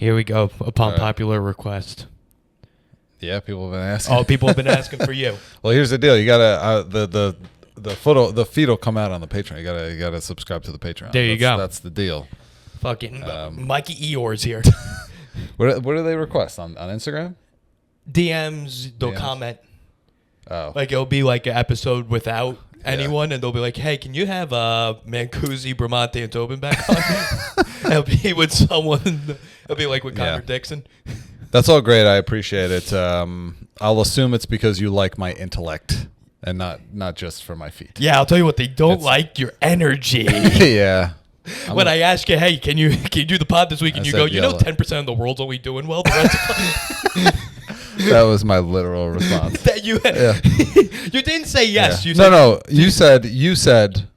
Here we go. Upon popular request. Yeah, people have been asking. Oh, people have been asking for you. Well, here's the deal. You gotta the feed will come out on the Patreon. You gotta subscribe to the Patreon. There you go. That's the deal. Fucking Mikey Eeyore's here. What do they request on Instagram? DMs, they'll comment. Oh, Like it'll be like an episode without anyone, and they'll be like, "Hey, can you have Mancusi, Bramante, and Tobin back on?" It'll be with someone. It'll be like with Connor Dixon. that's all great. I appreciate it. I'll assume it's because you like my intellect and not just for my feet. Yeah, I'll tell you what they don't like: your energy. Yeah. When I ask you, "Hey, can you do the pod this week?" and you go, "You know, 10% of the world's only doing well. The rest That was my literal response. that you you didn't say yes. Yeah. You said, No. You said,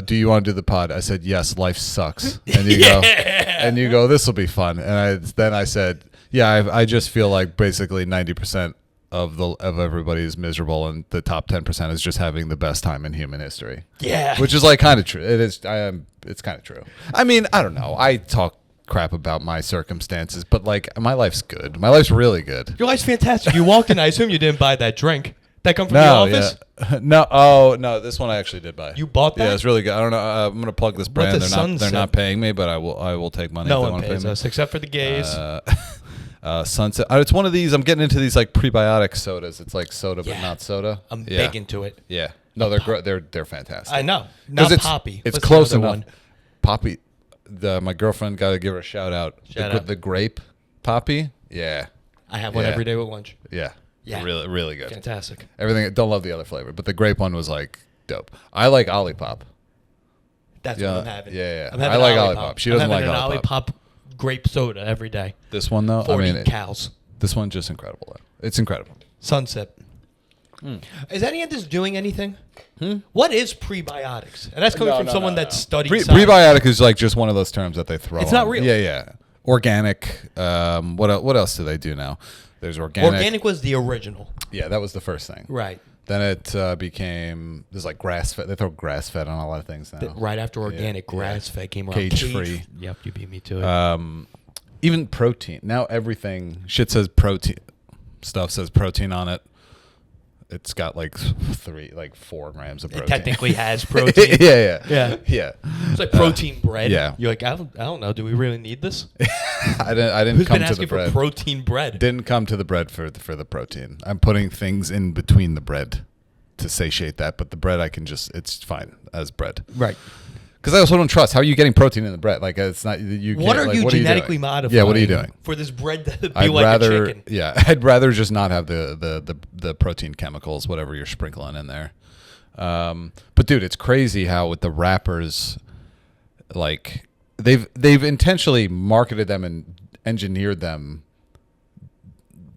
do you want to do the pod? I said yes. Life sucks. And you go, this will be fun. And then I said, yeah. I just feel like basically 90% of everybody is miserable, and the top 10% is just having the best time in human history. Yeah, which is like kind of true. It is. It's kind of true. I mean, I don't know. I talk crap about my circumstances, but like my life's good. My life's really good. Your life's fantastic. You walked in. I assume you didn't buy that drink. That come from the office? Yeah. No. Oh no, this one I actually did buy. You bought that? Yeah, it's really good. I don't know. I'm gonna plug this brand. What's They're not paying me, but I will take money. No if they one want to pays pay me. us except for the gays. Sunset. It's one of these. I'm getting into these like prebiotic sodas. It's like soda, but not soda. I'm big into it. Yeah. No, they're fantastic. I know. Not Poppy. It's What's close the other enough. one? Poppy. My girlfriend got to give her a shout out. The grape Poppy. Yeah. I have one every day with lunch. Yeah. Yeah. Really, really good. Fantastic. Everything. Don't love the other flavor, but the grape one was like dope. I like Olipop. That's what I'm having. Yeah. I'm having I like Olipop. She doesn't like an Olipop. Grape soda every day. This one though, 40 cows. This one's just incredible. Though. It's incredible. Sunset. Is any of this doing anything? What is prebiotics? And that's coming from someone that studied science. Prebiotic is like just one of those terms that they throw. It's not real. Yeah. Organic. What else do they do now? There's organic. Organic was the original. Yeah, that was the first thing. Right. Then it became there's like grass fed. They throw grass fed on a lot of things now. Right after organic, grass fed came around. Cage free. Yep, you beat me to it. Even protein. Now everything shit says protein. Stuff says protein on it. It's got like 4 grams of protein. It technically has protein. Yeah. It's like protein bread. Yeah. You're like, I don't know. Do we really need this? I didn't Who's come been to asking the bread. for protein bread? Didn't come to the bread for the protein. I'm putting things in between the bread to satiate that, but the bread it's fine as bread. Right. Because I also don't trust. How are you getting protein in the bread? Like it's not you. What are you genetically modifying? Yeah, what are you doing for this bread to be like a chicken? Yeah, I'd rather just not have the protein chemicals, whatever you're sprinkling in there. But dude, it's crazy how with the wrappers, like they've intentionally marketed them and engineered them.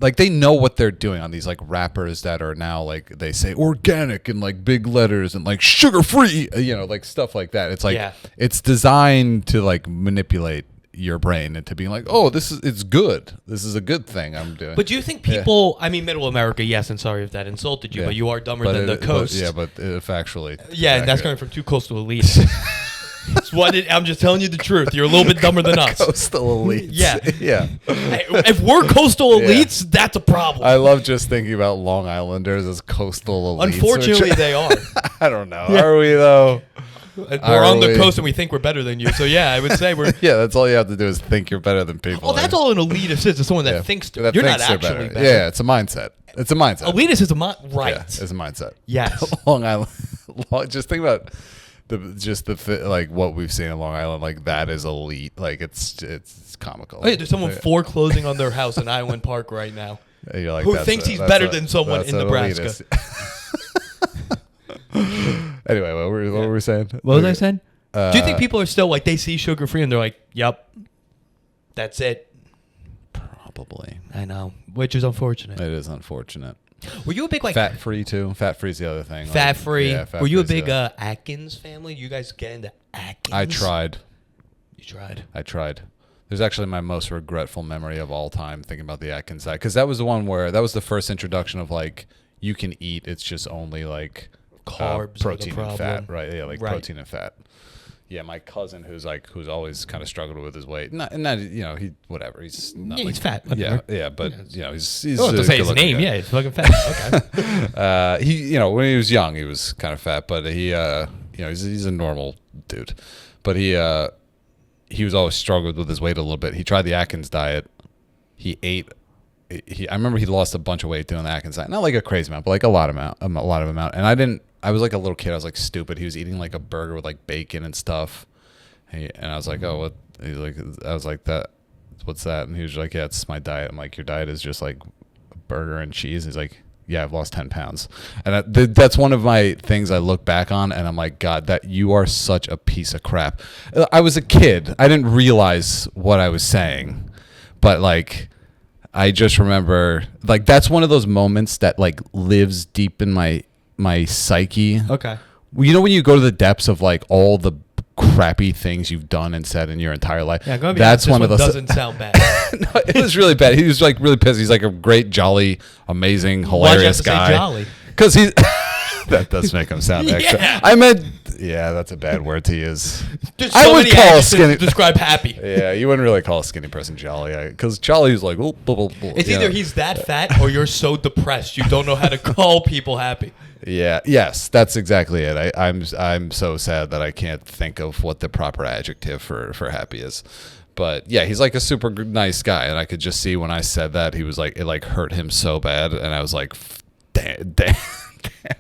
Like they know what they're doing on these like wrappers that are now like they say organic and like big letters and like sugar free, like stuff like that. It's like it's designed to like manipulate your brain into being like, oh, it's good. This is a good thing I'm doing. But do you think people? I mean, Middle America, yes, and sorry if that insulted you, but you are dumber than the coast. But factually, and that's coming from 2 coastal elites. I'm just telling you the truth. You're a little bit dumber than us. Coastal elites. Yeah. Hey, if we're coastal elites, that's a problem. I love just thinking about Long Islanders as coastal elites. Unfortunately, they are. I don't know. Are we, though? We're on the coast and we think we're better than you. So, yeah, I would say we're... Yeah, that's all you have to do is think you're better than people. Oh, that's all an elitist is. It's someone that thinks... You're not actually better. Yeah, it's a mindset. Elitist is a mindset. Right. Yeah, it's a mindset. Yes. Long Island... Just think about... like what we've seen in Long Island, like that is elite. Like it's comical. Oh, yeah, there's someone foreclosing on their house in Island Park right now. You're like, who thinks he's better than someone in Nebraska. Anyway, what were we saying? What was I saying? Do you think people are still like they see sugar free and they're like, "Yep, that's it"? Probably. I know, which is unfortunate. It is unfortunate. Were you a big like fat free too? Fat free is the other thing. Fat free. Yeah, fat were you a free big Atkins family? You guys get into Atkins? I tried. You tried. I tried. There's actually my most regretful memory of all time thinking about the Atkins diet because that was the one where that was the first introduction of like you can eat. It's just only like carbs, protein and fat, right? Yeah, like protein and fat. Yeah, my cousin who's always kind of struggled with his weight. Not he whatever. He's not he's fat. Yeah, but he's I don't have to say his name. guy. Yeah, he's fucking fat. Okay. He when he was young, he was kind of fat, but he he's a normal dude. But he was always struggled with his weight a little bit. He tried the Atkins diet. He ate. I remember he lost a bunch of weight doing the Atkins diet. Not like a crazy amount, but like a lot of amount. And I was like a little kid. I was like stupid. He was eating like a burger with like bacon and stuff. And I was like, oh, what? He's like, I was like, what's that? And he was like, yeah, it's my diet. I'm like, your diet is just like a burger and cheese. He's like, yeah, I've lost 10 pounds. And that's one of my things I look back on, and I'm like, God, that you are such a piece of crap. I was a kid. I didn't realize what I was saying, but like, I just remember, like, that's one of those moments that like lives deep in my psyche. Okay. You know when you go to the depths of like all the crappy things you've done and said in your entire life? Yeah, that's one of those. Doesn't sound bad. No, it was really bad. He was like really pissed. He's like a great, jolly, amazing, hilarious guy. Say jolly? Because he's that does make him sound extra. Yeah. I meant, yeah, that's a bad word to use. I would call a skinny. Describe happy. Yeah, you wouldn't really call a skinny person jolly, because jolly is like, oh, it's either he's that fat or you're so depressed you don't know how to call people happy. Yeah. Yes, that's exactly it. I'm so sad that I can't think of what the proper adjective for happy is. But yeah, he's like a super nice guy, and I could just see when I said that he was like, it like hurt him so bad, and I was like, damn.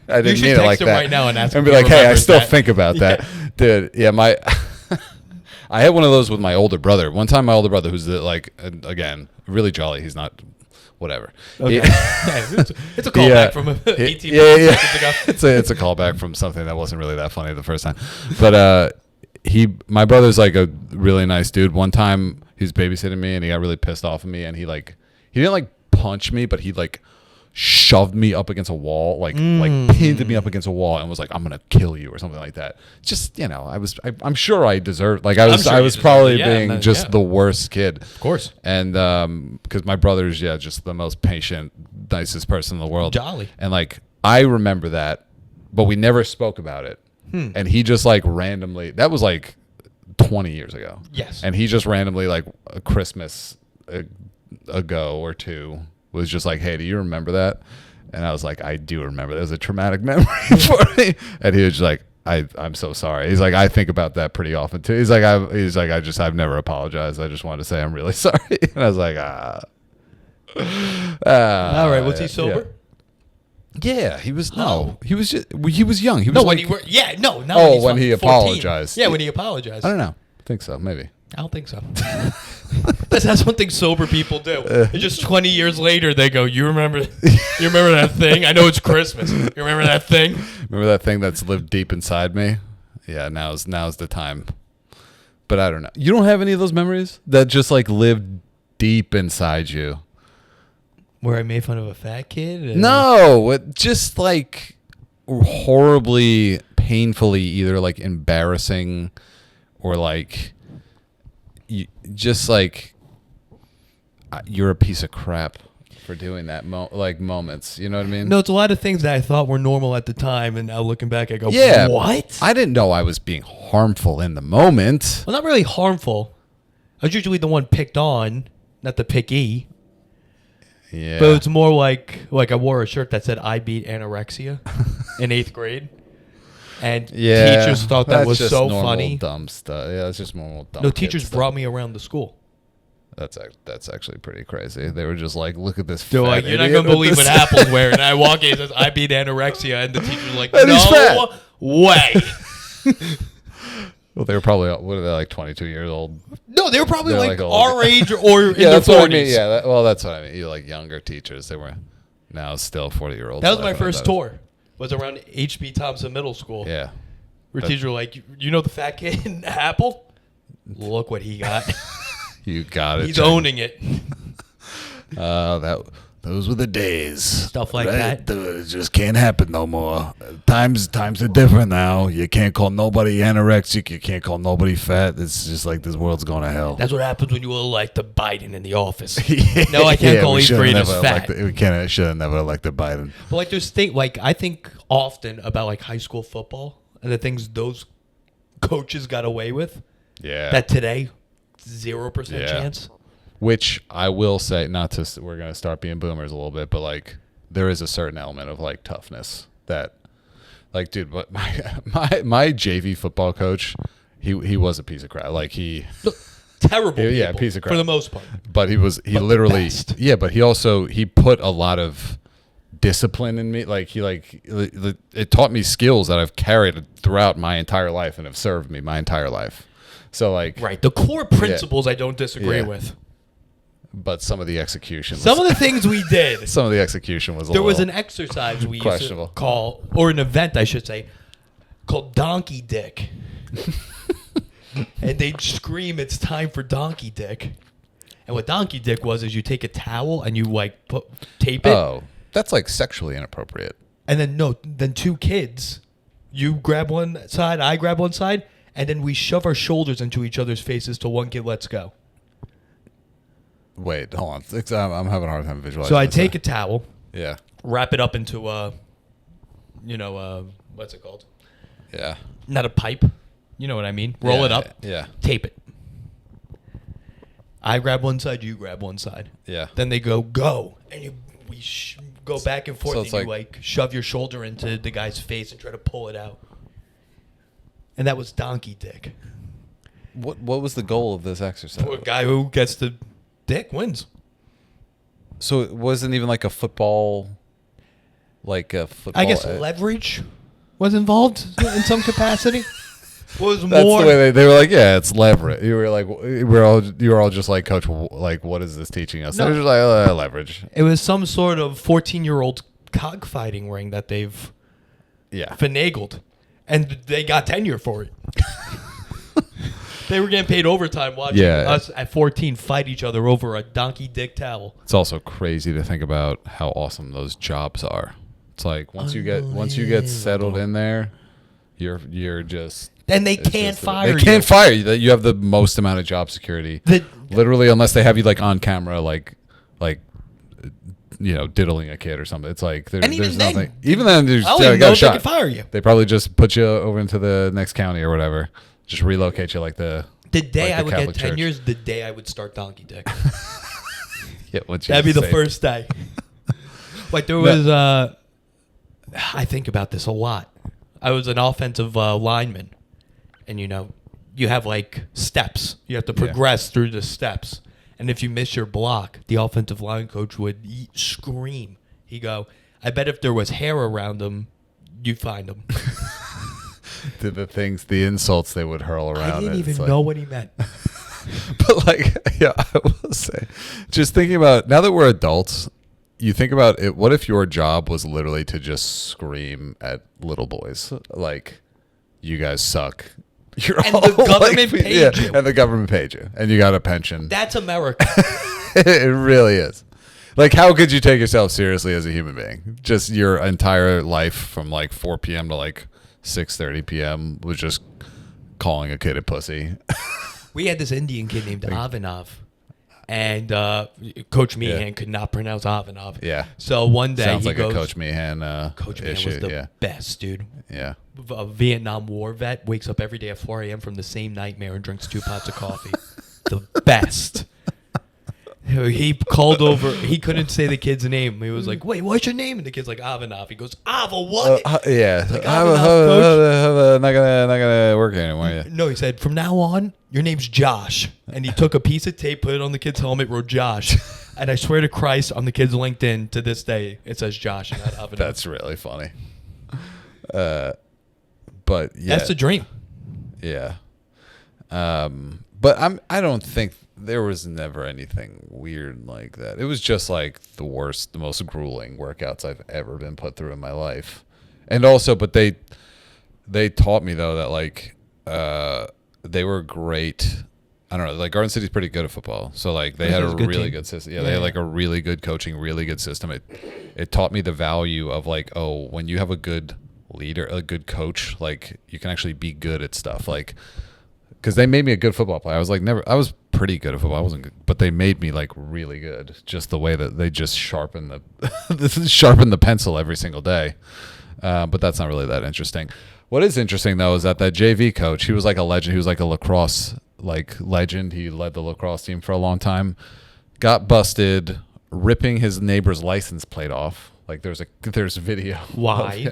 I didn't mean it like that. Right now and ask and be like, hey, I still think about that, dude. Yeah, I had one of those with my older brother. One time, my older brother, who's again really jolly. He's not. Whatever. Okay. It's a callback from 18 seconds ago. It's a callback from something that wasn't really that funny the first time. But my brother's like a really nice dude. One time he was babysitting me and he got really pissed off at me, and he didn't like punch me, but he like shoved me up against a wall, like pinned me up against a wall, and was like, "I'm gonna kill you" or something like that. Just I'm sure I deserved. Like I was probably being the worst kid, of course. And because my brother's just the most patient, nicest person in the world, jolly. And like I remember that, but we never spoke about it. And he just like randomly. That was like 20 years ago. Yes. And he just randomly like a Christmas ago or two. Was just like, hey, do you remember that? And I was like, I do remember. That was a traumatic memory for me. And he was just like, I'm so sorry. He's like, I think about that pretty often too. He's like, I've never apologized. I just wanted to say I'm really sorry. And I was like, all right. Was he sober? Yeah, he was. No, he was just. He was young. He was no, like, when he were. Yeah, no. Oh, when he apologized. Yeah, when he apologized. I don't know. I think so. Maybe. I don't think so. That's one thing sober people do. It's just 20 years later, they go, you remember that thing? I know it's Christmas. You remember that thing? Remember that thing that's lived deep inside me? Yeah, now's the time. But I don't know. You don't have any of those memories that just like lived deep inside you? Where I made fun of a fat kid? No, it just like horribly, painfully, either like embarrassing or like just like you're a piece of crap for doing that moments. You know what I mean? No, it's a lot of things that I thought were normal at the time, and now looking back, I go, yeah, what? I didn't know I was being harmful in the moment. Well, not really harmful. I was usually the one picked on, not the picky. Yeah. But it's more like I wore a shirt that said I beat anorexia in 8th grade. And teachers thought that was so funny. Dumb stuff. Yeah, it's just normal dumb. No, teachers brought me around the school. That's actually pretty crazy. They were just like, look at this. They're like, you're not gonna believe what Apple's wearing. And I walk in and says, I beat anorexia, and the teacher's like, no way. Well, they were probably, what are they, like 22 years old? No, they were probably like our age or in their 40s. What I mean. Yeah, that's what I mean. You like younger teachers. They were now still 40-year-olds. That was my first tour. Was around H.B. Thompson Middle School. Yeah. Where teachers were like, you know the fat kid in Apple? Look what he got. You got it. He's owning it. Those were the days. Stuff like that. It just can't happen no more. Times are different now. You can't call nobody anorexic. You can't call nobody fat. It's just like this world's going to hell. That's what happens when you elect Biden in the office. No, I can't call 8th graders fat. We should have never elected Biden. But like I think often about like high school football and the things those coaches got away with. Yeah. That today, 0% Yeah. chance. Which I will say, we're going to start being boomers a little bit, but like there is a certain element of like toughness that, like, dude, but my JV football coach, he was a piece of crap. Like Terrible people, yeah, piece of crap for the most part. But he literally, yeah, but he put a lot of discipline in me. Like it taught me skills that I've carried throughout my entire life and have served me my entire life. So like, right, the core principles I don't disagree with. But some of the execution, some of the things we did, some of the execution was there was an exercise we used to call, or an event I should say, called Donkey Dick. And they'd scream, "It's time for Donkey Dick." And what Donkey Dick was is you take a towel and you like tape it. Oh, that's like sexually inappropriate. And then two kids, you grab one side, I grab one side, and then we shove our shoulders into each other's faces till one kid lets go. Wait, hold on. I'm having a hard time visualizing. So I take a towel, yeah, wrap it up into what's it called? Yeah, not a pipe. You know what I mean? Roll it up. Yeah. Tape it. I grab one side, you grab one side. Yeah. Then they go, and we go back and forth, so and you shove your shoulder into the guy's face and try to pull it out. And that was Donkey Dick. What was the goal of this exercise? A guy who gets the dick wins. So it wasn't even like a football, I guess leverage was involved in some capacity. Was That's more. The way they were like, yeah, it's leverage. You were like, you were all just like, Coach, like, what is this teaching us? No. They were just like, leverage. It was some sort of 14-year-old cockfighting ring that they've finagled, and they got tenure for it. They were getting paid overtime watching us at 14 fight each other over a donkey dick towel. It's also crazy to think about how awesome those jobs are. It's like once you get settled in there, you're just. And they can't fire you. They can't fire you. You have the most amount of job security. Literally, unless they have you like on camera, like diddling a kid or something. It's like there's nothing. Even then, there's I don't even know if they can fire you. They probably just put you over into the next county or whatever. Just relocate you like the. The day I would Catholic get 10 Church. years, the day I would start Donkey Dick. That'd be the first day. Like there was, I think about this a lot. I was an offensive lineman. And, you have like steps. You have to progress through the steps. And if you miss your block, the offensive line coach would scream. He'd go, I bet if there was hair around him, you'd find him. the insults they would hurl around. I didn't even know what he meant. But I will say, just thinking about, now that we're adults, you think about it, what if your job was literally to just scream at little boys? Like, you guys suck. And the government paid you. And the government paid you. And you got a pension. That's America. It really is. Like, how could you take yourself seriously as a human being? Just your entire life from like 4 p.m. to like 6:30 p.m. was just calling a kid a pussy. We had this Indian kid named Avinav. And Coach Meehan could not pronounce Avinav. Yeah. So one day Sounds he like goes, a Coach Meehan Coach Meehan issue. was the best, dude. Yeah. A Vietnam War vet wakes up every day at 4 a.m. from the same nightmare and drinks 2 pots of coffee. The best. He called over. He couldn't say the kid's name. He was like, "Wait, what's your name?" And the kid's like, "Avinav." He goes, "Ava, what?" Yeah. Like, Coach. Not gonna work anymore. Yeah. No, he said, "From now on, your name's Josh." And he took a piece of tape, put it on the kid's helmet, wrote Josh. And I swear to Christ, on the kid's LinkedIn to this day, it says Josh and not Avinav. That's really funny. But yeah, that's the dream. Yeah. But I don't think there was never anything weird like that. It was just like the most grueling workouts I've ever been put through in my life. And also, but they taught me though that like they were great. I don't know, like Garden City's pretty good at football. So like they had a really good system. Yeah, they had like a really good coaching, really good system. It taught me the value of like, oh, when you have a good leader, a good coach, like you can actually be good at stuff. Like, because they made me a good football player. I was pretty good at football. I wasn't good, but they made me like really good. Just the way that they just sharpen the pencil every single day. But that's not really that interesting. What is interesting though is that JV coach, he was like a legend. He was like a lacrosse legend. He led the lacrosse team for a long time. Got busted ripping his neighbor's license plate off. Like there's video. Why?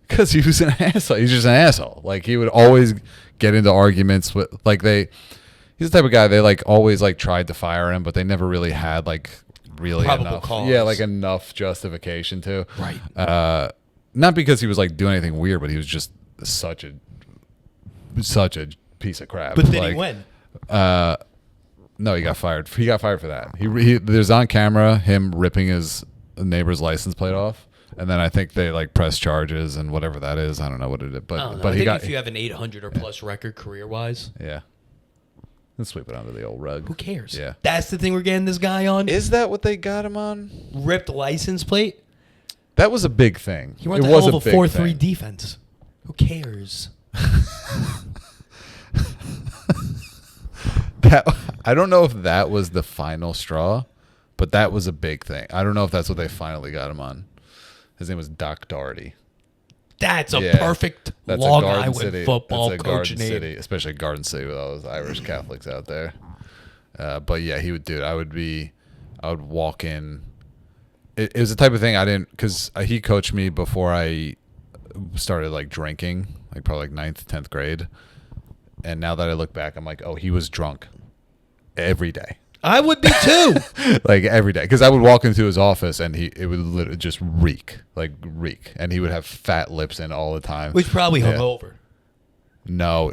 Because he was an asshole. He's just an asshole. Like he would always get into arguments with he's the type of guy they like always like tried to fire him, but they never really had like really Probable enough. cause. Yeah, like enough justification to. Right. Not because he was like doing anything weird, but he was just such a piece of crap. But did he win? No, he got fired. He got fired for that. There's on camera him ripping his neighbor's license plate off, and then I think they like press charges and whatever that is. I don't know what it is, but I he think got. if you have an 800 or plus record career wise, Yeah. Let's sweep it under the old rug. who cares? Yeah. That's the thing we're getting this guy on. Is that what they got him on? Ripped license plate. That was a big thing. He runs It a was hell of a big 4-3 thing. defense. Who cares? I don't know if that was the final straw, but that was a big thing. I don't know if that's what they finally got him on. His name was Doc Doherty. That's a Yeah. perfect That's Long a Garden Island City football that's a coach Garden name. City, especially Garden City with all those Irish Catholics out there. But yeah, he would do it. I would walk in. It was the type of thing I didn't, because he coached me before I started like drinking, like probably like 9th, 10th grade. And now that I look back, I'm like, oh, he was drunk every day. I would be too. Like every day, because I would walk into his office and it would literally just reek, and he would have fat lips in all the time. Which probably Yeah. hungover. No,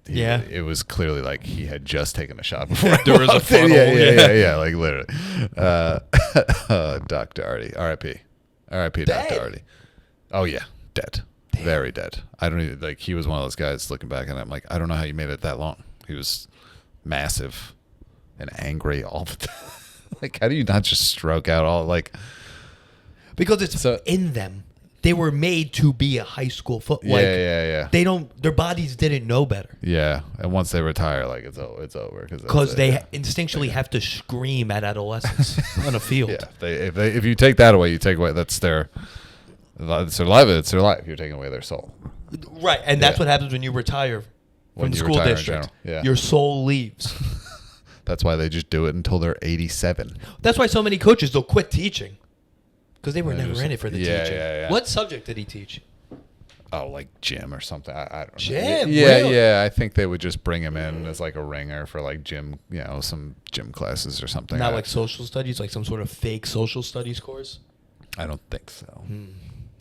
Yeah. It was clearly like he had just taken a shot before. There was a funnel, Yeah, like literally. Doc Doherty, R.I.P. R.I.P. Doc Dead. Doherty. Oh yeah, dead, very dead. I don't even like. He was one of those guys. Looking back, and I'm like, I don't know how you made it that long. He was massive and angry all the time. Like, how do you not just stroke out all like? Because it's in them. They were made to be a high school football. Yeah. They don't. Their bodies didn't know better. Yeah, and once they retire, like it's over Because they instinctually have to scream at adolescents on a field. Yeah, if you take that away, you take away it's their life. It's their life. You're taking away their soul. Right, and that's Yeah. what happens when you retire When from the you school retire in district. general, yeah. Your soul leaves. That's why they just do it until they're 87. That's why so many coaches they'll quit teaching because they were Yeah, never just- in it for the yeah, teaching. yeah. What subject did he teach? Oh, like gym or something. I don't know. Gym? Yeah, Really? yeah. I think they would just bring him in as like a ringer for like gym, some gym classes or something. Not like social studies, like some sort of fake social studies course. I don't think so.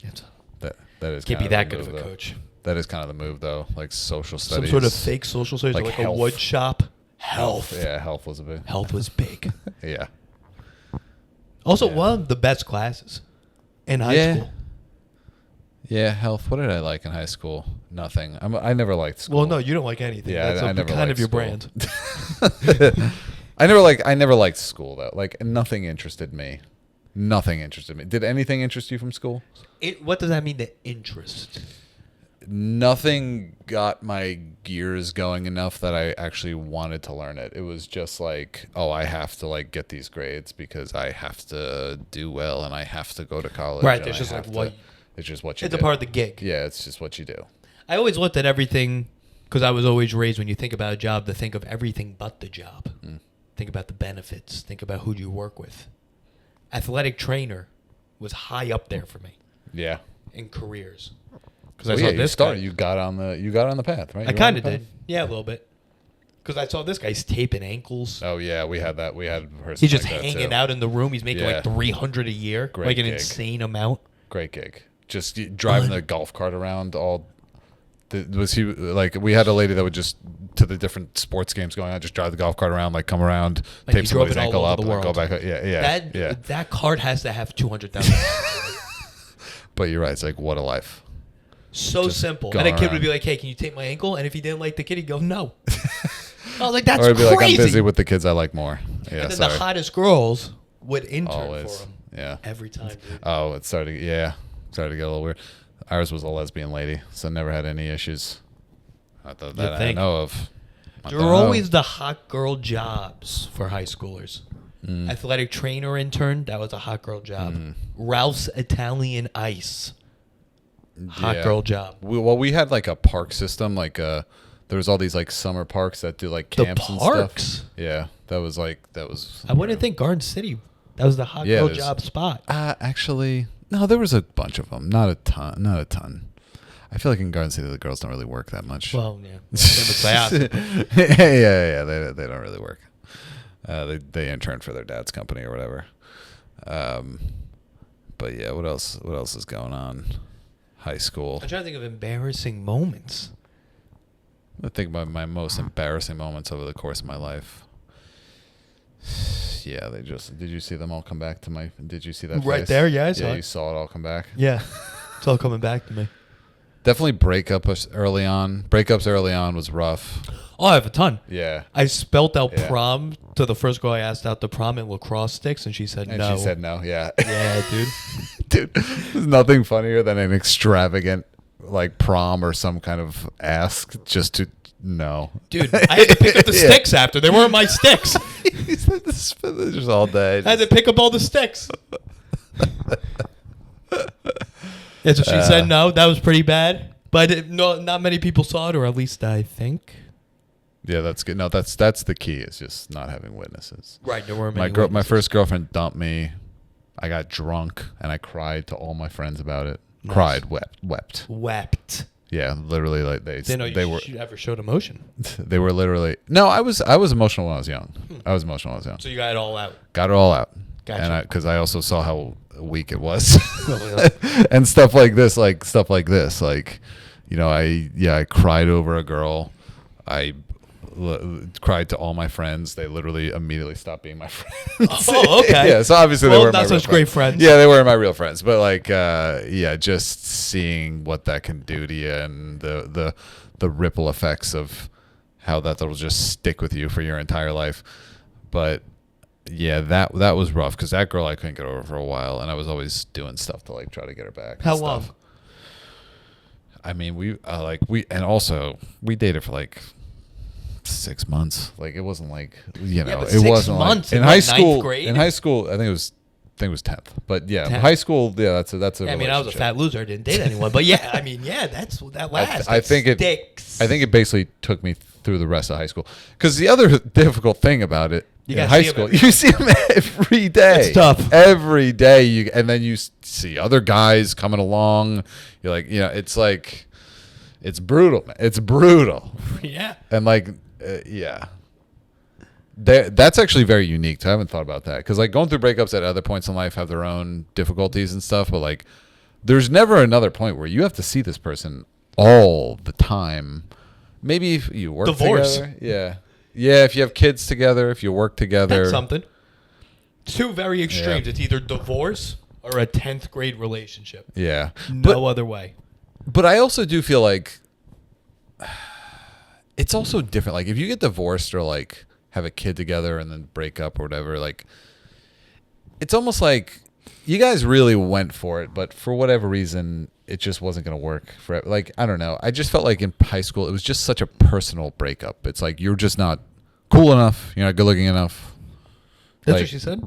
It's, That is can't kind be that the good of move, a though. coach. That is kind of the move though, like social Some studies. sort of fake social studies, like a health. wood shop. Health. Yeah, health was a bit. Health was big. Yeah. Also, Yeah. one of the best classes in high Yeah. school. Yeah, health. What did I like in high school? Nothing. I never liked school. Well, no, you don't like anything. Yeah, That's I never kind of liked your school. brand. I never liked school though. Like nothing interested me. Nothing interested me. Did anything interest you from school? What does that mean, the interest? Nothing got my gears going enough that I actually wanted to learn it. It was just like, oh, I have to like get these grades because I have to do well and I have to go to college. Right, and there's I just have like to- what... It's just what you It's do. a part of the gig. Yeah, it's just what you do. I always looked at everything, because I was always raised, when you think about a job, to think of everything but the job. Think about the benefits. Think about who you work with. Athletic trainer was high up there for me Yeah. in careers. Because Well, yeah, you got on the path, right? I You were on kind of the path? did. Yeah, a little bit. Because I saw this guy's taping ankles. Oh yeah, we had that. We had a person He's just like that, hanging too. out in the room. He's making Yeah. like $300 a year, Great like an gig. insane amount. Great gig. Just driving the golf cart around all. Was he like? We had a lady that would just to the different sports games going on, just drive the golf cart around, like come around, Like, tape he drove somebody's it all ankle over up, the and go world. back. Yeah. That cart has to have 200,000. But you're right. It's like what a life. So Just simple. going And a kid would around. be like, "Hey, can you tape my ankle?" And if he didn't like the kid, he'd go, "No." I was like, "That's Or it'd be crazy." like I'm busy with the kids I like more. Yeah, and then sorry. the hottest girls would intern Always. for him Yeah. every time. Dude. Oh, it started to get a little weird. Ours was a lesbian lady, so never had any issues. Not that I think. know of. Not There that I were know of. always the hot girl jobs for high schoolers. Athletic trainer intern, that was a hot girl job. Ralph's Italian Ice. Hot girl job. We had like a park system. Like there was all these like summer parks that do like camps and stuff. Yeah, that was. I wouldn't think Garden City. That was the hot girl job spot. Actually, no, there was a bunch of them. Not a ton. I feel like in Garden City the girls don't really work that much. Well, yeah. yeah. They don't really work. They intern for their dad's company or whatever. But yeah, what else is going on? High school. I'm trying to think of embarrassing moments. I think about my most embarrassing moments over the course of my life. Yeah, did you see them all come back to my, did you see that right face? there? Yeah, I saw it. You saw it all come back? Yeah. It's all coming back to me. Definitely breakups early on was rough. Oh, I have a ton. Yeah. I spelt out prom to the first girl I asked out to prom in lacrosse sticks, and she said no. And she said no, yeah. Yeah, dude. Dude, there's nothing funnier than an extravagant like prom or some kind of ask just to no. Dude, I had to pick up the sticks after. They weren't my sticks. He said the spinners all day. I had to pick up all the sticks. Yeah, so she said no. That was pretty bad. But not many people saw it, or at least I think. Yeah, that's good. No, that's the key. Is just not having witnesses. Right. There weren't many witnesses. My first girlfriend dumped me. I got drunk and I cried to all my friends about it. Nice. Cried, wept. Yeah, literally, like they were. You ever showed emotion? They were literally. No, I was emotional when I was young. So you got it all out. Got it all out. Gotcha. And because I also saw how weak it was, and stuff like this, like, you know, I cried over a girl. I cried to all my friends. They literally immediately stopped being my friends. Oh, okay. Yeah, so obviously they were not such great friends. Yeah, they were my real friends. But like, yeah, just seeing what that can do to you and the ripple effects of how that'll just stick with you for your entire life. But yeah, that was rough because that girl I couldn't get over for a while, and I was always doing stuff to like try to get her back. How long? I mean, we also dated for like 6 months. Like it wasn't like, you know, but it 6 wasn't months like in high what, school. ninth grade? In high school, I think it was 10th. But yeah, 10th. high school. Yeah, that's a. Yeah, I mean, I was a fat loser. I didn't date anyone. But yeah, I mean, yeah, that lasts. I think sticks. I think it basically took me through the rest of high school. Because the other difficult thing about it. In high school, you see them every day. It's tough. Every day, and then you see other guys coming along. You're like, you know, it's like, it's brutal. Man. It's brutal. Yeah. And like, yeah. That's actually very unique. I haven't thought about that because like going through breakups at other points in life have their own difficulties and stuff. But like, there's never another point where you have to see this person all the time. Maybe if you work together. Yeah. Yeah, if you have kids together, if you work together. That's something. Two very extremes. Yeah. It's either divorce or a 10th grade relationship. Yeah. No other way. But I also do feel like it's also different. Like if you get divorced or like have a kid together and then break up or whatever, like it's almost like you guys really went for it, but for whatever reason, it just wasn't going to work for like, I don't know. I just felt like in high school, it was just such a personal breakup. It's like, you're just not cool enough. You're not good looking enough. That's like, what she said?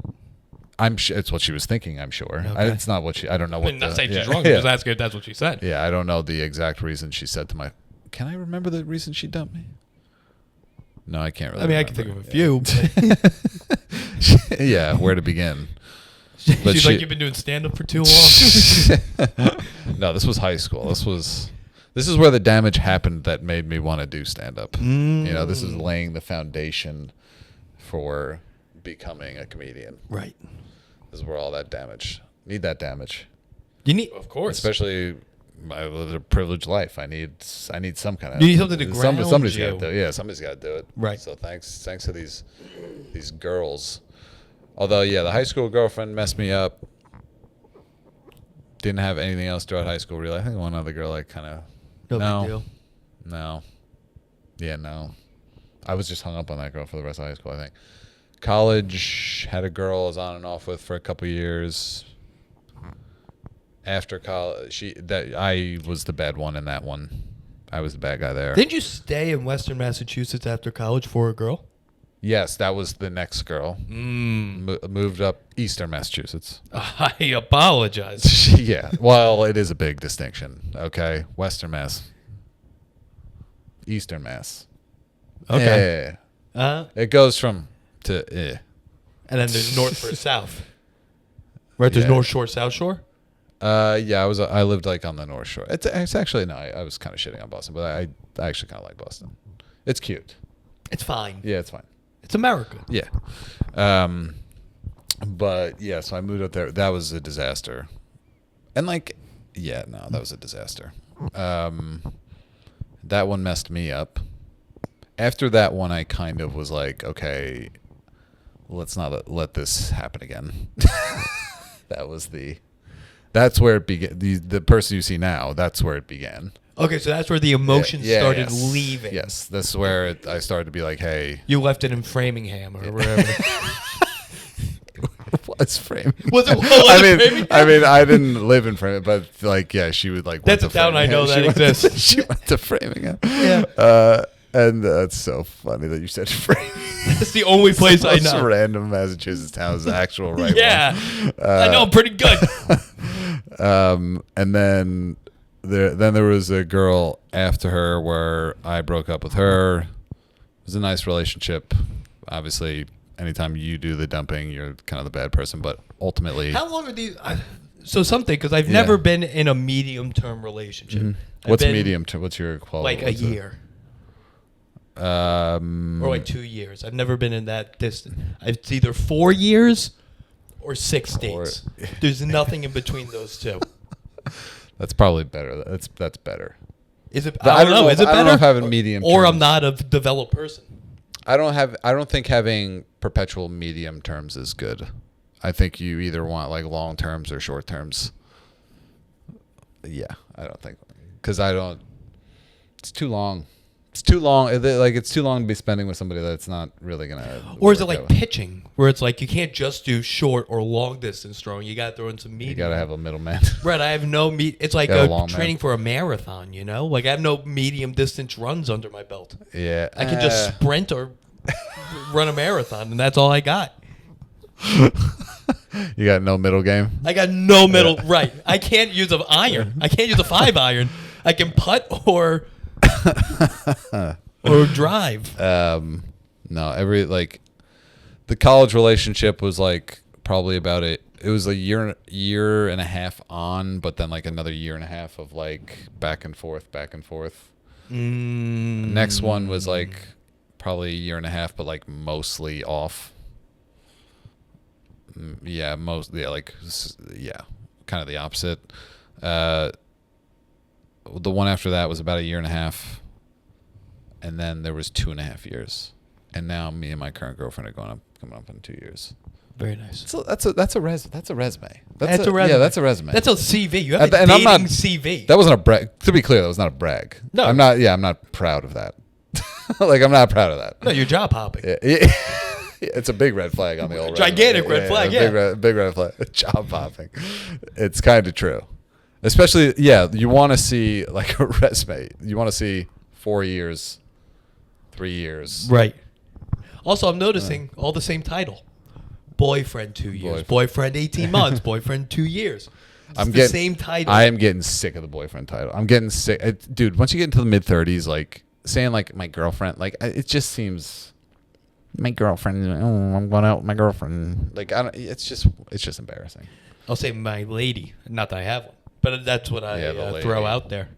It's what she was thinking, I'm sure. Okay. It's not what I don't know what. I'm not saying she's wrong. I'm just asking if that's what she said. Yeah, I don't know the exact reason she said to my, can I remember the reason she dumped me? No, I can't really remember. I can think of a few. Yeah, where to begin? But she's like, you've been doing stand-up for too long. No, this was high school. This is where the damage happened that made me want to do stand-up. You know, this is laying the foundation for becoming a comedian. Right. This is where all that damage. Need that damage. You need, of course. Especially my privileged life. I need some kind of. You need something to ground somebody's you. got to do it. Yeah, somebody's got to do it. Right. So thanks to these girls. Although, yeah, the high school girlfriend messed me up. Didn't have anything else throughout high school, really. I think one other girl, like, kind of... No big deal. No. Yeah, no. I was just hung up on that girl for the rest of high school, I think. College, had a girl I was on and off with for a couple years. After college, I was the bad one in that one. I was the bad guy there. Didn't you stay in Western Massachusetts after college for a girl? Yes, that was the next girl. Moved up Eastern Massachusetts. I apologize. Yeah. Well, it is a big distinction. Okay. Western Mass. Eastern Mass. Okay. It goes from to And then there's North versus South. Right? There's Yeah. North Shore, South Shore? Yeah, I lived like on the North Shore. It's actually no, I was kind of shitting on Boston, but I actually kind of like Boston. It's cute. It's fine. Yeah, it's fine. It's America. Yeah. But yeah, so I moved up there. That was a disaster. And like, yeah, no, that was a disaster. That one messed me up. After that one, I kind of was like, okay, let's not let this happen again. That's where it began. The person you see now, that's where it began. Okay, so that's where the emotions started yes. leaving. Yes, that's where I started to be like, hey. You left it in Framingham or wherever. What's Framingham? Was it Framingham? I mean, I didn't live in Framingham, but like, yeah, she would like. That's a town I know that exists. She went to Framingham. Yeah. And that's so funny that you said Framingham. That's the only place I know. Random Massachusetts town is the actual right yeah. one. I know pretty good. And then there was a girl after her where I broke up with her. It was a nice relationship. Obviously, anytime you do the dumping, you're kind of the bad person. But ultimately, how long are these? So something, because I've never been in a medium-term relationship. Mm-hmm. What's medium term? What's your quality? Like a year. Or like 2 years. I've never been in that distance. It's either 4 years or 6 dates. There's nothing in between those two. That's probably better. That's better. Is it? I don't know. Is it better? I don't know if having medium or terms, I'm not a developed person. I don't think having perpetual medium terms is good. I think you either want like long terms or short terms. Yeah, I don't think because I don't. It's too long. It's too long. Like it's too long to be spending with somebody that's not really gonna. Or is it like pitching, where it's like you can't just do short or long distance throwing? You got to throw in some medium. You gotta have a middleman. Right. I have no It's like training for a marathon. You know, like I have no medium distance runs under my belt. Yeah. I can just sprint or run a marathon, and that's all I got. You got no middle game. I got no middle. Yeah. Right. I can't use an iron. I can't use a 5-iron. I can putt or drive. No, the college relationship was like probably about it. It was a year and a half on, but then like another year and a half of like back and forth. Next one was like probably a year and a half, but like mostly off. Yeah, kind of the opposite. The one after that was about a year and a half, and then there was 2.5 years, and now me and my current girlfriend are coming up in 2 years. Very nice. So that's a resume. That's a resume. Yeah, that's a resume. That's a CV. You have a dating CV. That wasn't a brag. To be clear, that was not a brag. No, I'm not. Yeah, I'm not proud of that. Like I'm not proud of that. No, you're job hopping. Yeah. It's a big red flag on the old gigantic red flag. Yeah, big red flag. Job hopping. It's kind of true. Especially, you want to see like a resume. You want to see 4 years, 3 years. Right. Also, I'm noticing all the same title. Boyfriend 2 years. Boyfriend 18 months. Boyfriend 2 years. It's the same title. I am getting sick of the boyfriend title. I'm getting sick. Dude, once you get into the mid-30s, like saying like my girlfriend, like it just seems... My girlfriend. Oh, I'm going out with my girlfriend. Like I don't. It's just embarrassing. I'll say my lady. Not that I have one, but that's what I throw out there.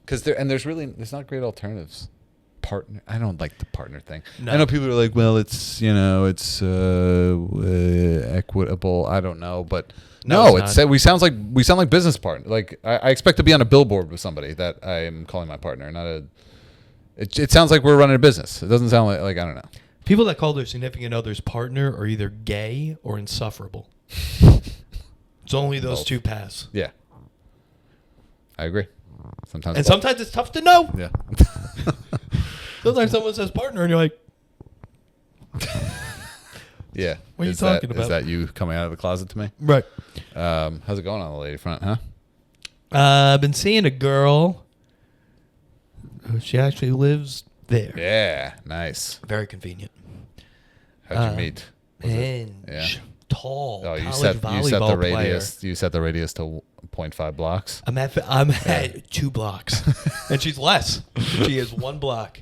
Because there's not great alternatives. Partner. I don't like the partner thing. No. I know people are like, well, it's equitable. I don't know, but no, we sound like business partner. Like I expect to be on a billboard with somebody that I am calling my partner, not a. It sounds like we're running a business. It doesn't sound like I don't know. People that call their significant other's partner are either gay or insufferable. It's only those two paths. Yeah. I agree. Sometimes it's tough to know. Yeah. Sometimes someone says partner and you're like, yeah. What are you talking about? Is that you coming out of the closet to me? Right. How's it going on the lady front, huh? I've been seeing a girl. She actually lives there. Yeah, nice. Very convenient. How'd you meet? Hinge. Tall. Oh, college volleyball player. You set the radius to 0.5 blocks. I'm at 2 blocks, and she's less. She is 1 block.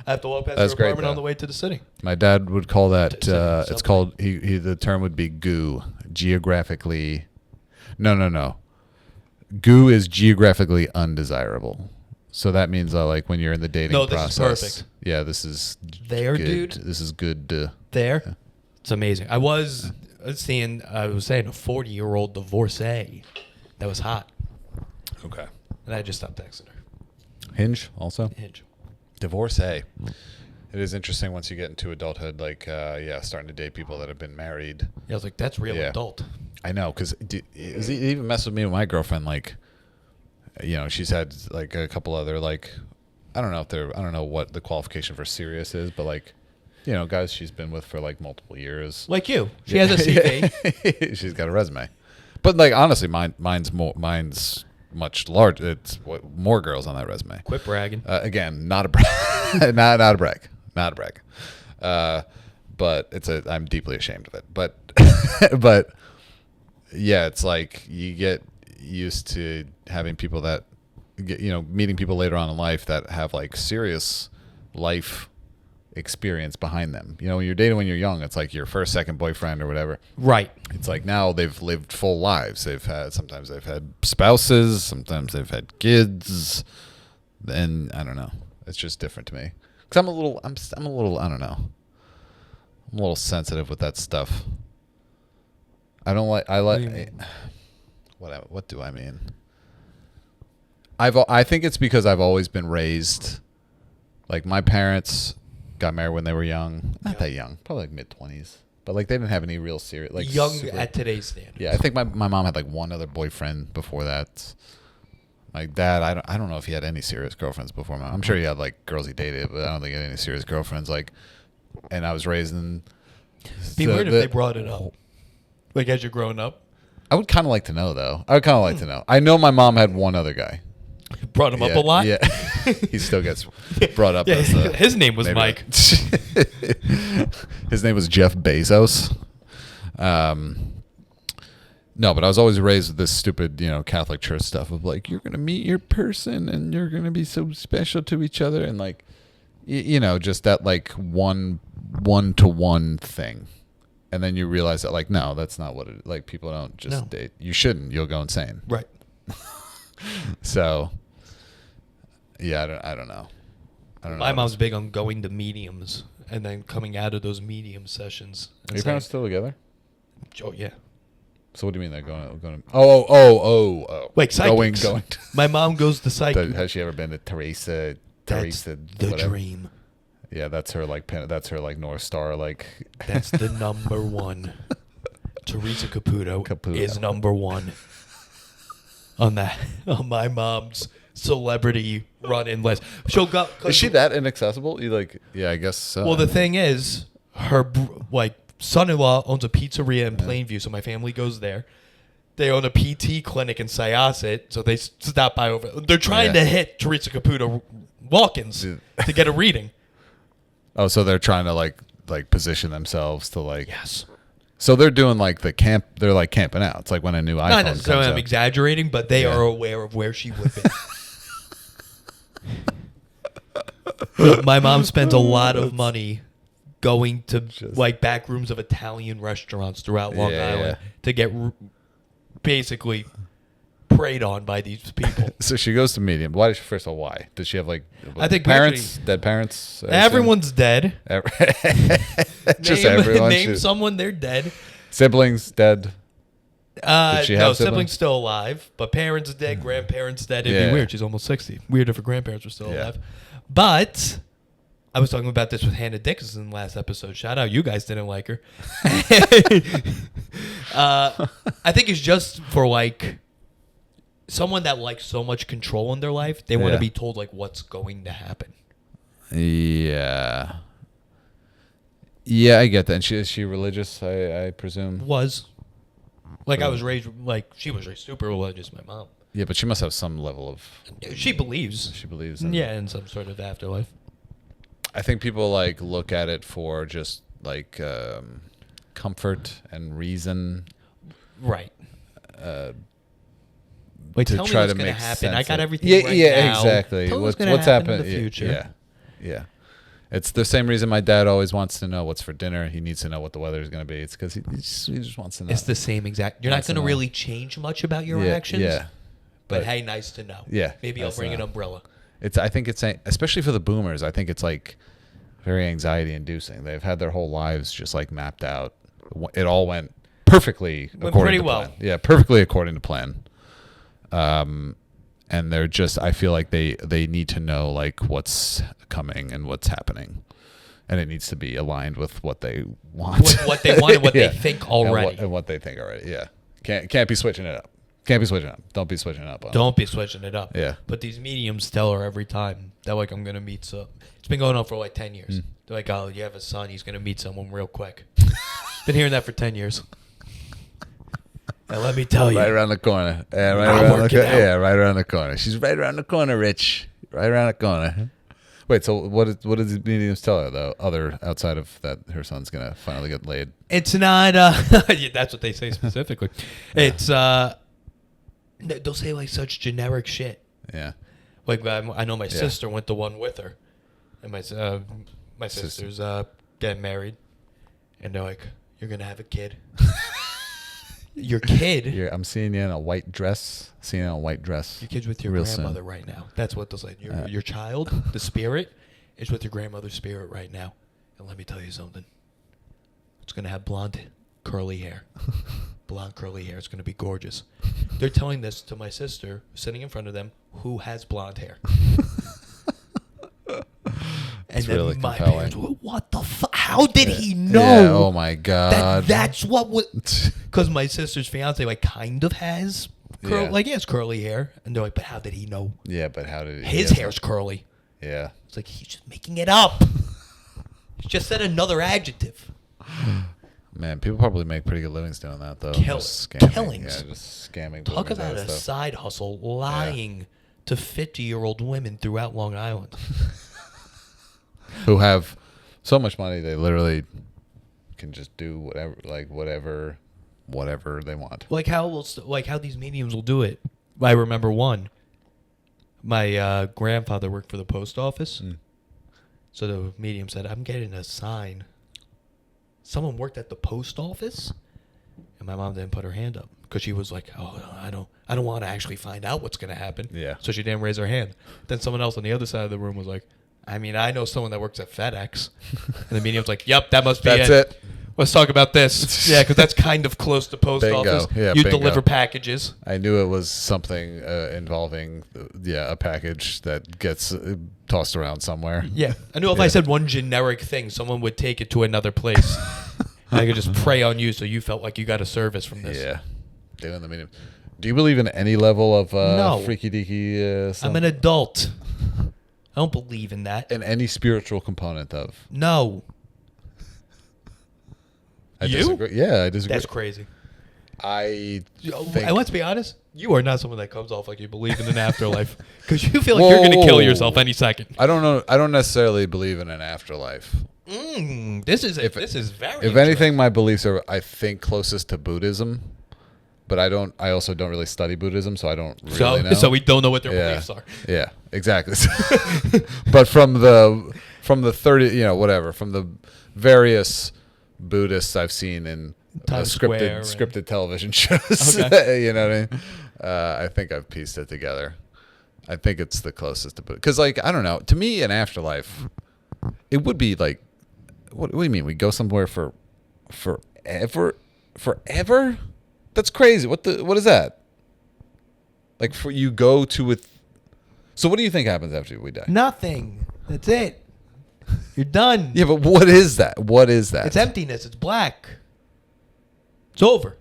I have to walk past her apartment on the way to the city. My dad would call that. It's called. The term would be GOO, geographically. No. GOO is geographically undesirable. So that means like when you're in the dating process. No, this is perfect. Yeah, this is there, good. dude. This is good. There, yeah. It's amazing. I was saying a 40-year-old divorcee. That was hot. Okay. And I just stopped texting her. Hinge also? Hinge. Divorcee. It is interesting once you get into adulthood, like, starting to date people that have been married. Yeah, I was like, that's real adult. I know, because it even messed with me with my girlfriend. Like, she's had like a couple other, like, I don't know what the qualification for serious is, but like, guys she's been with for like multiple years. Like you. She has a CV. She's got a resume. But like, honestly, mine's much larger. It's more girls on that resume. Quit bragging. Again, not a brag. not a brag. Not a brag. But I'm deeply ashamed of it. But but yeah, it's like you get used to having people that meeting people later on in life that have like serious life experience behind them. When you're dating when you're young, it's like your first, second boyfriend or whatever. Right. It's like now they've lived full lives. Sometimes they've had spouses, sometimes they've had kids, and I don't know. It's just different to me. Cuz I'm a little I don't know. I'm a little sensitive with that stuff. What do I mean? I think it's because I've always been raised, like, my parents got married when they were young. Not that young, probably like mid-20s. But like they didn't have any real serious, like, young at today's standards. Yeah, I think my mom had like one other boyfriend before that. My dad, I don't know if he had any serious girlfriends before. I'm sure he had like girls he dated, but I don't think he had any serious girlfriends. Like, and I was raised in. It'd be weird if they brought it up, like as you're growing up. I would kind of like to know, though. I know my mom had one other guy. Brought him up a lot? Yeah. He still gets brought up. Yeah, his name was Mike. His name was Jeff Bezos. No, but I was always raised with this stupid, Catholic church stuff of like, you're going to meet your person and you're going to be so special to each other. And like, just that like one-to-one thing. And then you realize that like, no, that's not what it, like, people don't just date. You shouldn't. You'll go insane. Right. So, yeah, I don't know. My mom's big on going to mediums and then coming out of those medium sessions. Are your parents still together? Oh, yeah. So what do you mean they're going? Oh. Like psychics. Going. My mom goes to psychic. Has she ever been to Teresa? That's the whatever. Dream. Yeah, that's her like North Star, like. That's the number one. Teresa Caputo is number one on my mom's celebrity run-in list. She'll go. Is she that inaccessible? You like? Yeah, I guess so. Well, the thing is, her son-in-law owns a pizzeria in Plainview, so my family goes there. They own a PT clinic in Syosset, so they stop by over. They're trying to hit Teresa Caputo walk-ins to get a reading. Oh, so they're trying to like position themselves to like. Yes. So they're doing like the camp. They're like camping out. It's like when a new iPhone comes out. Not necessarily. I'm exaggerating, but they are aware of where she would be. My mom spends a lot of money going to like back rooms of Italian restaurants throughout Long Island to get basically preyed on by these people. So she goes to medium. Why? First of all, why? Does she have like I think dead parents? Everyone's dead. Just everyone. Name someone, they're dead. Siblings dead. No, siblings still alive, but parents dead, grandparents dead. It'd be weird. She's almost 60. Weird if her grandparents were still alive. But I was talking about this with Hannah Dickinson last episode. Shout out, you guys didn't like her. I think it's just for like someone that likes so much control in their life, they want to be told like what's going to happen. Yeah. Yeah, I get that. And is she religious, I presume? Was. Like I was raised, like she was raised super religious, my mom. Yeah, but she must have some level of... She believes. She believes in some sort of afterlife. I think people like look at it for just like comfort and reason. Right. Wait, tell me what's going to happen. I got everything right now. Yeah, exactly. Tell me What's happen happening in the future. Yeah. It's the same reason my dad always wants to know what's for dinner. He needs to know what the weather is going to be. It's because he just wants to know. It's the same exact. You're not going to really change much about your actions. Yeah. But hey, nice to know. Yeah. Maybe I'll bring an umbrella. I think it's especially for the boomers. I think it's like very anxiety inducing. They've had their whole lives just like mapped out. It all went perfectly according to plan. Yeah, perfectly according to plan. And they're just, I feel like they need to know like what's coming and what's happening, and it needs to be aligned with what they want, what they want, and what they think already, and what they think already. Yeah, can't be switching it up. Can't be switching up. Don't be switching it up. Don't be switching it up. Yeah. But these mediums tell her every time that like I'm gonna meet some. It's been going on for like 10 years. They're like, oh, you have a son. He's gonna meet someone real quick. Been hearing that for 10 years. And let me tell you, right around the corner. Yeah, right around the corner. She's right around the corner, Rich. Right around the corner. Wait, so what does the mediums tell her though? Other outside of that, her son's gonna finally get laid. It's not. That's what they say specifically. Yeah. It's they'll say like such generic shit. Yeah. Like I know my sister went to one with her, and my sister's getting married, and they're like, "You're gonna have a kid." Your kid. I'm seeing you in a white dress. Your kid's with your grandmother right now. That's what they'll say. Your child, the spirit, is with your grandmother's spirit right now. And let me tell you something. It's gonna have blonde, curly hair. Blonde curly hair. It's gonna be gorgeous. They're telling this to my sister, sitting in front of them, who has blonde hair. And then really my compelling. Parents were, what the fuck? How did he know? Yeah, oh my God. That's what would... Because my sister's fiance like kind of has like he has curly hair. And they're like, but how did he know? Yeah, but how did his hair's curly? Yeah. It's like, he's just making it up. He just said another adjective. Man, people probably make pretty good livings doing that, though. Killings. Yeah, just scamming. Talk about a side hustle, lying to 50-year-old women throughout Long Island. Who have so much money they literally can just do whatever they want. Like how these mediums will do it. I remember one. My grandfather worked for the post office. So the medium said, I'm getting a sign. Someone worked at the post office? And my mom didn't put her hand up because she was like, oh, I don't want to actually find out what's going to happen. Yeah. So she didn't raise her hand. Then someone else on the other side of the room was like, I mean, I know someone that works at FedEx. And the medium's like, yep, that must be That's it. Let's talk about this. Yeah, because that's kind of close to post office. Yeah, you deliver packages. I knew it was something involving, a package that gets tossed around somewhere. Yeah. I knew if I said one generic thing, someone would take it to another place. I could just prey on you so you felt like you got a service from this. Yeah. Doing the medium. Do you believe in any level of freaky deaky? I'm an adult. I don't believe in that. And any spiritual component of? No. I disagree. Yeah, I disagree. That's crazy. Let's be honest. You are not someone that comes off like you believe in an afterlife because you feel like you're going to kill yourself any second. I don't know. I don't necessarily believe in an afterlife. This is very. If anything, my beliefs are, I think, closest to Buddhism. But I also don't really study Buddhism, so I don't really know. So we don't know what their beliefs are. Yeah, exactly. But from the 30, whatever, from the various Buddhists I've seen in scripted television shows, okay. You know what I mean? I think I've pieced it together. I think it's the closest to Buddhism. Because, I don't know. To me, an afterlife, it would be like, what do you mean? We go somewhere for forever? Forever? That's crazy. What is that? Like you go to it. So what do you think happens after we die? Nothing. That's it. You're done. Yeah, but what is that? What is that? It's emptiness. It's black. It's over.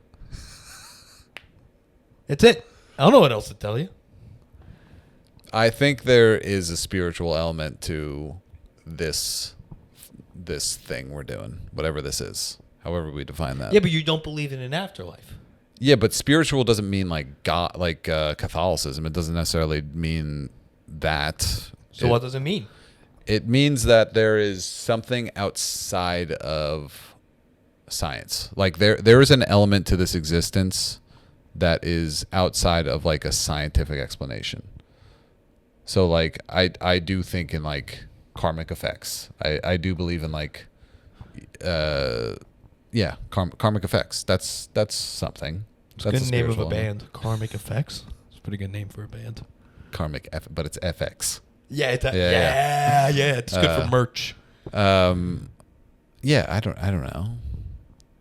That's it. I don't know what else to tell you. I think there is a spiritual element to this thing we're doing, whatever this is, however we define that. Yeah, but you don't believe in an afterlife. Yeah, but spiritual doesn't mean like God, like Catholicism. It doesn't necessarily mean that. So what does it mean? It means that there is something outside of science. Like there is an element to this existence that is outside of like a scientific explanation. So like I do think in like karmic effects. I do believe in like karmic effects. That's something. It's That's a good name of a spiritual band. Karmic Effects. It's a pretty good name for a band. but it's FX. Yeah, Yeah. It's good for merch. I don't know.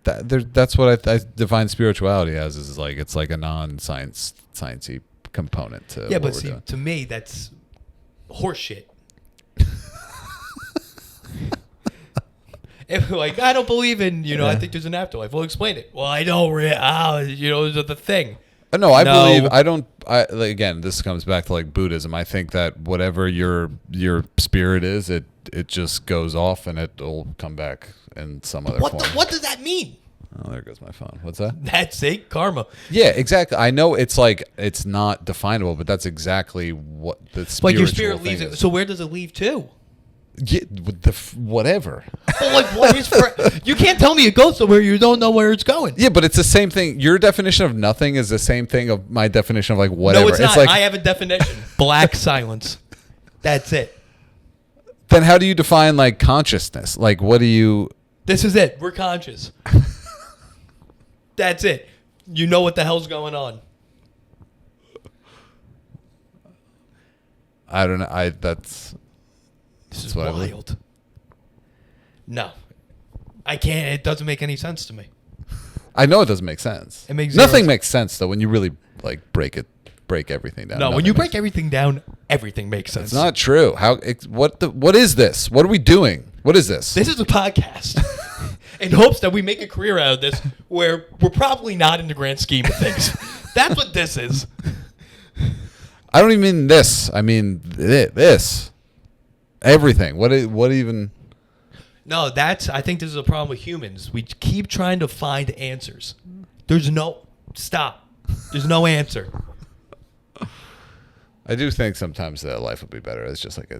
That's what I define spirituality as, is like it's like a non-science sciencey component to Yeah, what but we're see, doing. to me, that's horseshit. If, like, I don't believe in, I think there's an afterlife. Well, explain it. Well, I don't is it the thing? No, I No. believe like, again, this comes back to like Buddhism. I think that whatever your spirit is, it just goes off and it'll come back in some other form. What does that mean? Oh, there goes my phone. What's that? That's it, karma. Yeah, exactly. I know it's like it's not definable, but that's exactly what the spiritual But your spirit thing leaves it. is. So where does it leave to? Yeah, with the whatever. Well, like, what is for? You can't tell me it goes somewhere you don't know where it's going. Yeah, but it's the same thing. Your definition of nothing is the same thing of my definition of like whatever. No, it's not. like, I have a definition. Black silence. That's it. Then how do you define like consciousness? Like, what do you? This is it. We're conscious. That's it. You know what the hell's going on. I don't know. This is what I believe. wild. No. I can't. It doesn't make any sense to me. I know it doesn't make sense. It makes zero nothing sense. makes sense though when you really like break everything down. No, when Nothing you makes- break everything down, everything makes sense. it's not true. What is this? What are we doing? What is this? This is a podcast in hopes that we make a career out of this where we're probably not in the grand scheme of things. That's what this is. I don't even mean this. I mean this. Everything. What even? No, I think this is a problem with humans. We keep trying to find answers. There's no answer. I do think sometimes that life would be better. It's just like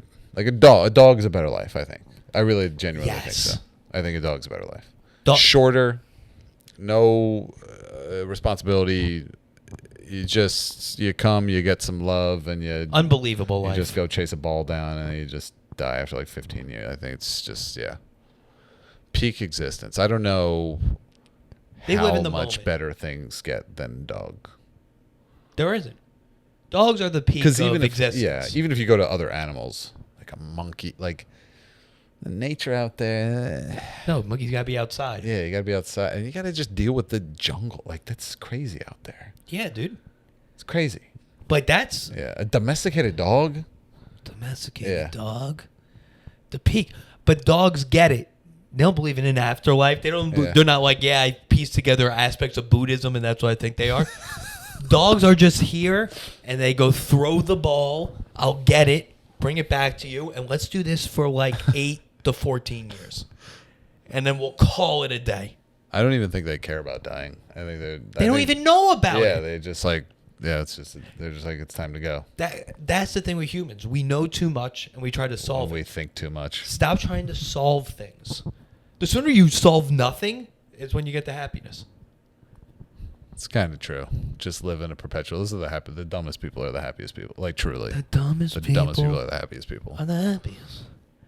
a dog. A dog is a better life, I think. I really genuinely think Yes. so. I think a dog's a better life. Dog- No responsibility. You come, you get some love, and you Unbelievable life. just go chase a ball down, and you just die after like 15 years. I think it's just peak existence. I don't know They how live in the much moment. better things get than dog. There isn't. Dogs are the peak of existence. Even if you go to other animals, like a monkey, like the nature out there. No, monkeys gotta be outside. Yeah, you gotta be outside, and you gotta just deal with the jungle. Like that's crazy out there. Yeah, dude. It's crazy. But that's Yeah, a domesticated dog. domesticated dog. The peak. But dogs get it. They don't believe in an afterlife. They don't. Yeah. They're not like, I pieced together aspects of Buddhism, and that's what I think they are. Dogs are just here, and they go throw the ball. I'll get it, bring it back to you, and let's do this for like 8 to 14 years, and then we'll call it a day. I don't even think they care about dying. I think They don't even know about Yeah, it. they just like they're just like it's time to go. That's the thing with humans. We know too much, and we try to solve We it. think too much. Stop trying to solve things. The sooner you solve nothing is when you get the happiness. It's kind of true. Just live in a perpetual. This is the dumbest people are the happiest people. Like truly, The dumbest the people dumbest people are the happiest people. are the happiest.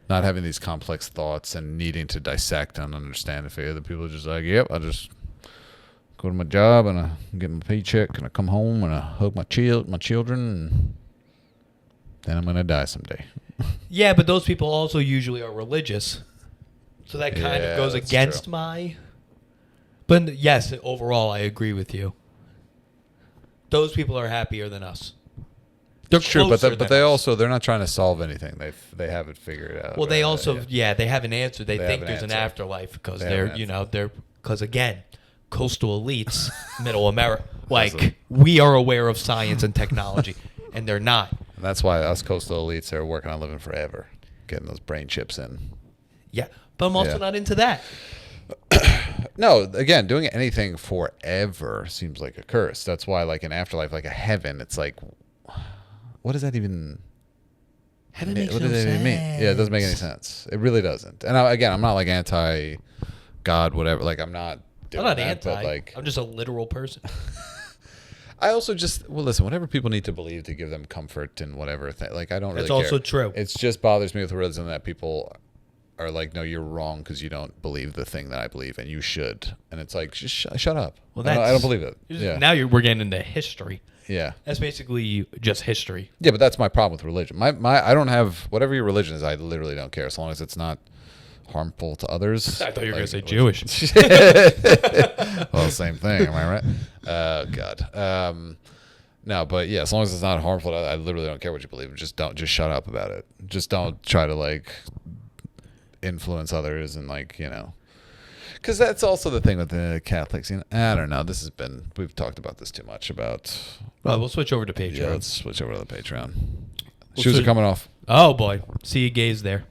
Not having these complex thoughts and needing to dissect and understand and figure. The people are just like, yep, I just go to my job and I get my paycheck and I come home and I hug my children and then I'm gonna die someday. Yeah, but those people also usually are religious. So that kind Yeah, of goes that's against true. my... But yes, overall, I agree with you. Those people are happier than us. They're It's true, but closer but than they us. also they're not trying to solve anything. They have it figured out. Well, they right? also, Yeah. they have an answer. They They think have an there's an answer. afterlife because They have they're, an because again, coastal elites, middle America, like Awesome. we are aware of science and technology, and they're not. And that's why us coastal elites are working on living forever, getting those brain chips in. Yeah, but I'm also Yeah. not into that. No, again, doing anything forever seems like a curse. That's why, like an afterlife, like a heaven, it's like, what does that even? Heaven makes What no does that even mean? sense. Yeah, it doesn't make any sense. It really doesn't. And I'm not like anti God, whatever. Like I'm not. I'm not that, anti. but like I'm just a literal person. I also just listen. Whatever people need to believe to give them comfort and whatever. Like I don't really. That's also care. true. It just bothers me with religion that people are like, no, you're wrong because you don't believe the thing that I believe, and you should. And it's like, just shut up. Well, I don't believe it. Now we're getting into history. Yeah. That's basically just history. Yeah, but that's my problem with religion. I don't have whatever your religion is. I literally don't care as long as it's not harmful to others. I thought you were going to say Jewish. Well, same thing. Am I right? God. No, but yeah, as long as it's not harmful, I literally don't care what you believe. Just shut up about it. Just don't try to like influence others and like, because that's also the thing with the Catholics. I don't know. We've talked about this too much about. Well, we'll switch over to Patreon. Yeah, let's switch over to the Patreon. Shoes are coming off. Oh boy, see you gays there.